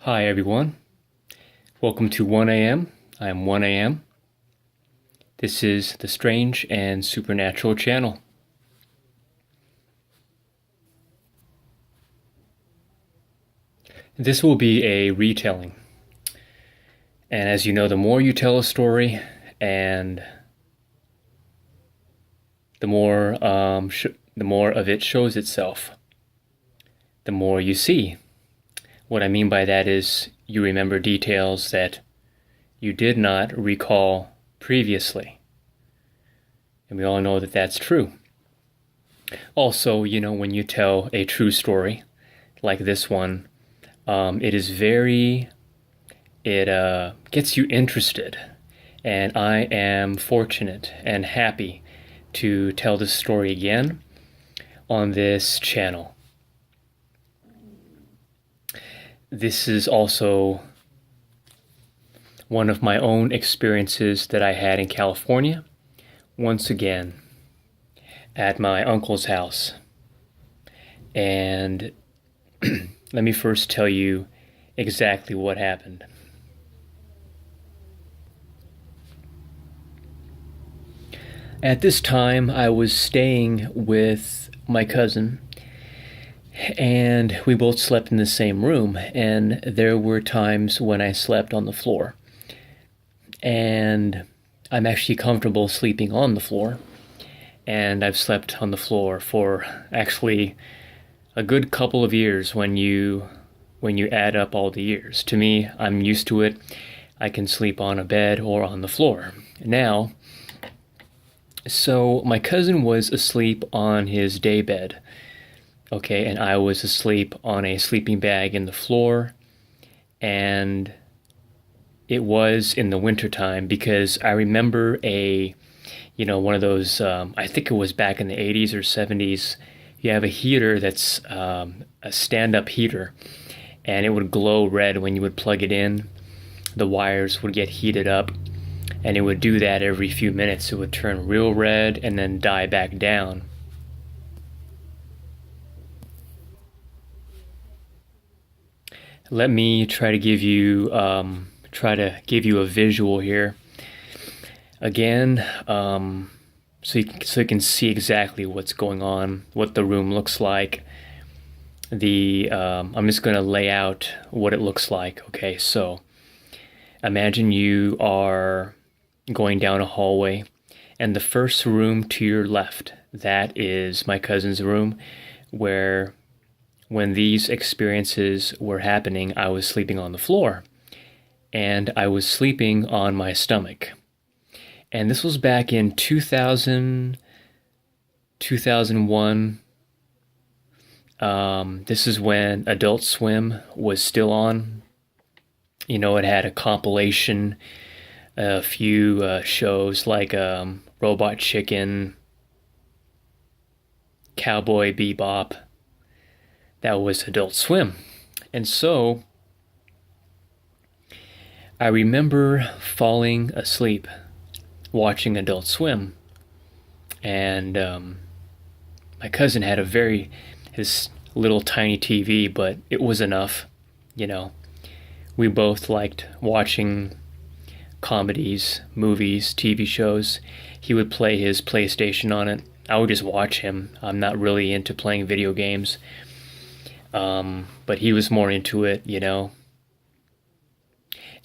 Hi everyone, welcome to 1am. I'm 1am. This is the Strange and Supernatural channel. This will be a retelling. And as you know, the more you tell a story and the more of it shows itself, the more you see. What I mean by that is you remember details that you did not recall previously. And we all know that that's true. Also, when you tell a true story like this one, it gets you interested. And I am fortunate and happy to tell this story again on this channel. This is also one of my own experiences that I had in California, once again, at my uncle's house. And let me first tell you exactly what happened. At this time, I was staying with my cousin, and we both slept in the same room, and there were times when I slept on the floor. And I'm actually comfortable sleeping on the floor, and I've slept on the floor for actually a good couple of years when you add up all the years. To me, I'm used to it. I can sleep on a bed or on the floor. Now, so my cousin was asleep on his day bed, okay, and I was asleep on a sleeping bag in the floor, and it was in the wintertime because I remember one of those, I think it was back in the 80s or 70s, you have a heater that's a stand-up heater, and it would glow red when you would plug it in. The wires would get heated up, and it would do that every few minutes. It would turn real red and then die back down. Let me try to give you a visual here. Again, so you can see exactly what's going on, what the room looks like. I'm just going to lay out what it looks like. Okay, so imagine you are going down a hallway, and the first room to your left, that is my cousin's room, where when these experiences were happening, I was sleeping on the floor, and I was sleeping on my stomach. And this was back in 2000, 2001. This is when Adult Swim was still on. It had a compilation, a few shows like Robot Chicken, Cowboy Bebop. That was Adult Swim. And so I remember falling asleep watching Adult Swim, and my cousin had his little tiny TV, but it was enough. We both liked watching comedies, movies, TV shows. He would play his PlayStation on it. I would just watch him. I'm not really into playing video games, but he was more into it,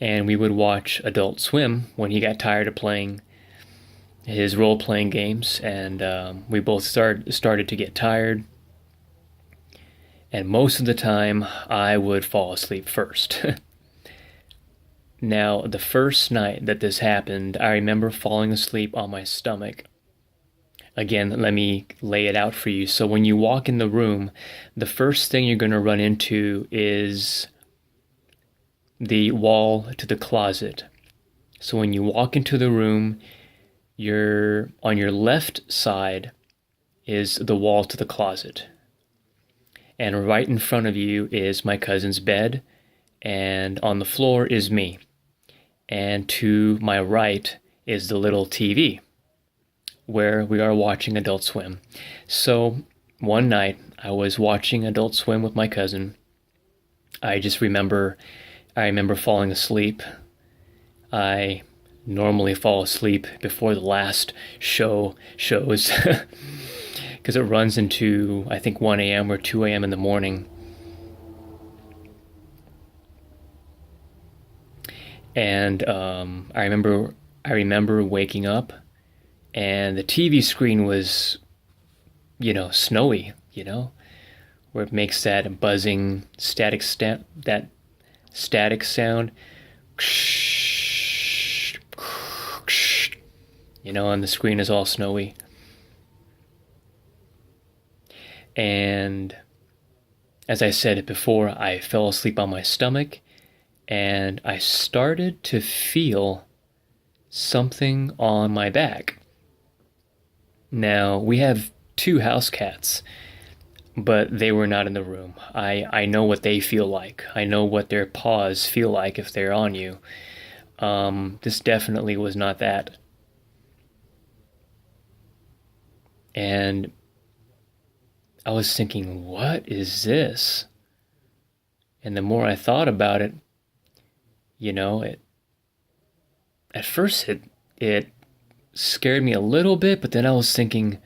and we would watch Adult Swim when he got tired of playing his role-playing games, and we both started to get tired, and most of the time I would fall asleep first. Now, the first night that this happened, I remember falling asleep on my stomach. Again, let me lay it out for you. So when you walk in the room, the first thing you're going to run into is the wall to the closet. So when you walk into the room, on your left side is the wall to the closet. And right in front of you is my cousin's bed, and on the floor is me. And to my right is the little TV where we are watching Adult Swim. So one night I was watching Adult Swim with my cousin. I just remember, I remember falling asleep. I normally fall asleep before the last shows because it runs into I think 1 a.m. or 2 a.m. in the morning. And I remember waking up, and the TV screen was, snowy, where it makes that buzzing that static sound, and the screen is all snowy. And as I said before, I fell asleep on my stomach, and I started to feel something on my back. Now, we have two house cats, but they were not in the room. I know what they feel like. I know what their paws feel like if they're on you. This definitely was not that. And I was thinking, what is this? And the more I thought about it, at first it scared me a little bit, but then I was thinking,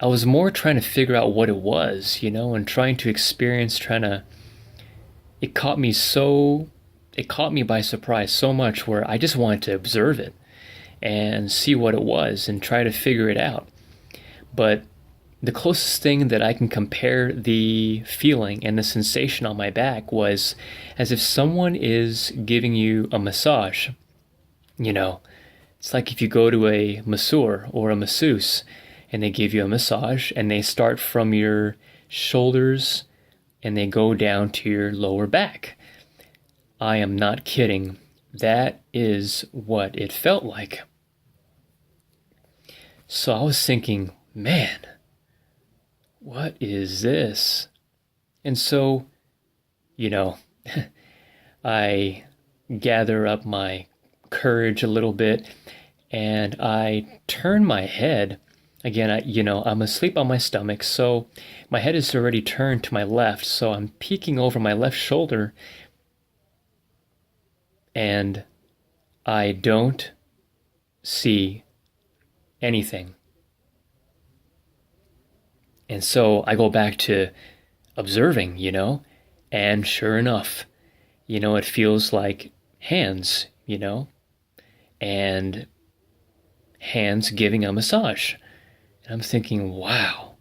I was more trying to figure out what it was, and trying to experience, it caught me by surprise so much where I just wanted to observe it and see what it was and try to figure it out. But the closest thing that I can compare the feeling and the sensation on my back was as if someone is giving you a massage. It's like if you go to a masseur or a masseuse and they give you a massage and they start from your shoulders and they go down to your lower back. I am not kidding. That is what it felt like. So I was thinking, man, what is this? And so, I gather up my courage a little bit and I turn my head. Again, I'm asleep on my stomach, so my head is already turned to my left, so I'm peeking over my left shoulder and I don't see anything. And so I go back to observing, and sure enough, it feels like hands, and hands giving a massage. And I'm thinking, wow,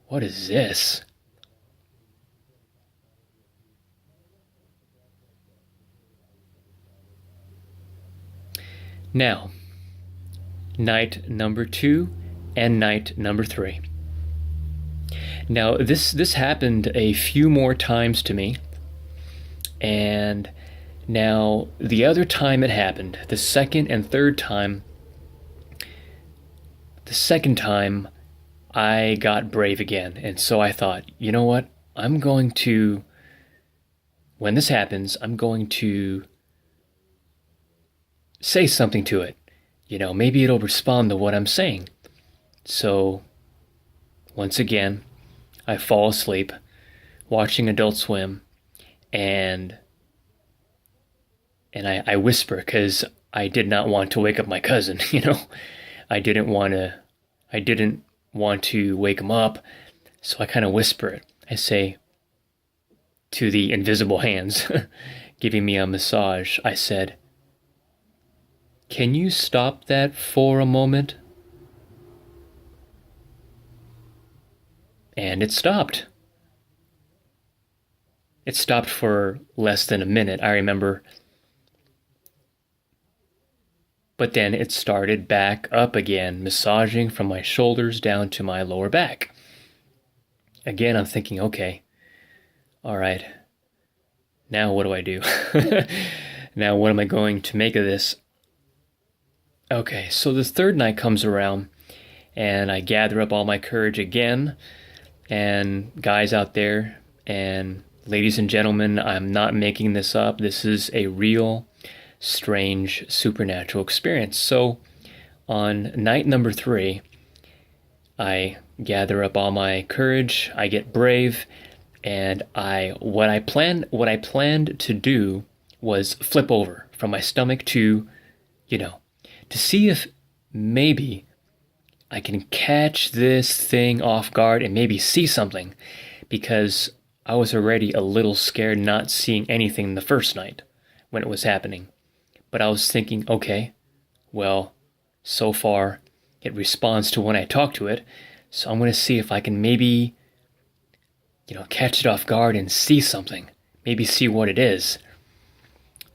what is this? Now, night number 2 and night number 3. Now, this happened a few more times to me, and now the other time it happened, the second and third time, the second time I got brave again, and so I thought, you know what, when this happens, I'm going to say something to it. Maybe it'll respond to what I'm saying. So, once again, I fall asleep watching Adult Swim, and I whisper because I did not want to wake up my cousin. I didn't want to wake him up, so I kind of whisper it. I say to the invisible hands giving me a massage, I said, "Can you stop that for a moment?" And it stopped. It stopped for less than a minute, I remember. But then it started back up again, massaging from my shoulders down to my lower back. Again, I'm thinking, okay, all right, now what do I do? Now what am I going to make of this? Okay, so the third night comes around, and I gather up all my courage again. And guys out there, and ladies and gentlemen, I'm not making this up. This is a real, strange, supernatural experience. So on night number 3, I gather up all my courage, I get brave, and what I planned to do was flip over from my stomach to, you know, to see if maybe I can catch this thing off guard and maybe see something, because I was already a little scared not seeing anything the first night when it was happening. But I was thinking, okay, well, so far it responds to when I talk to it, so I'm going to see if I can maybe, catch it off guard and see something, maybe see what it is.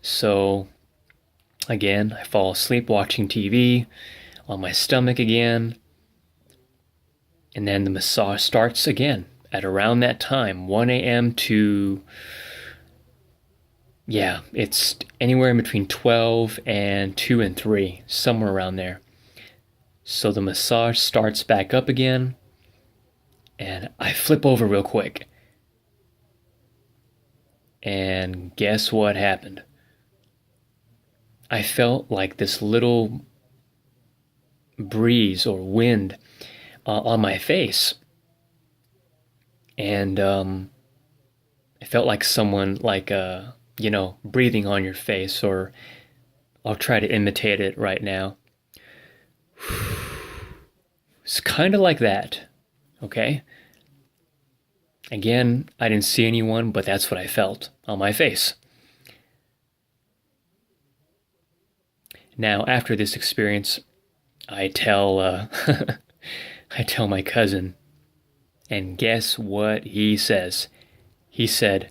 So, again, I fall asleep watching TV on my stomach again, and then the massage starts again at around that time, 1 a.m. to, it's anywhere in between 12 and 2 and 3, somewhere around there. So the massage starts back up again, and I flip over real quick. And guess what happened? I felt like this little breeze or wind on my face. And it felt like someone, breathing on your face, or I'll try to imitate it right now. It's kind of like that, okay? Again, I didn't see anyone, but that's what I felt on my face. Now, after this experience, I tell I tell my cousin, and guess what he says? He said,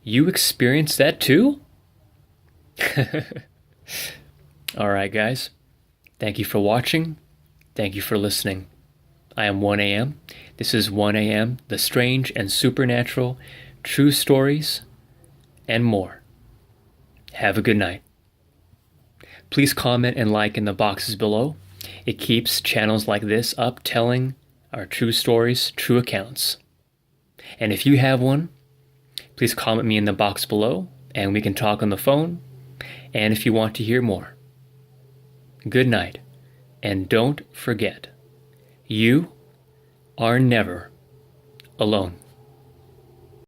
"You experienced that too?" All right, guys. Thank you for watching. Thank you for listening. I am 1 a.m. This is 1 a.m., the strange and supernatural, true stories, and more. Have a good night. Please comment and like in the boxes below. It keeps channels like this up, telling our true stories, true accounts. And if you have one, please comment me in the box below, and we can talk on the phone, and if you want to hear more. Good night, and don't forget, you are never alone.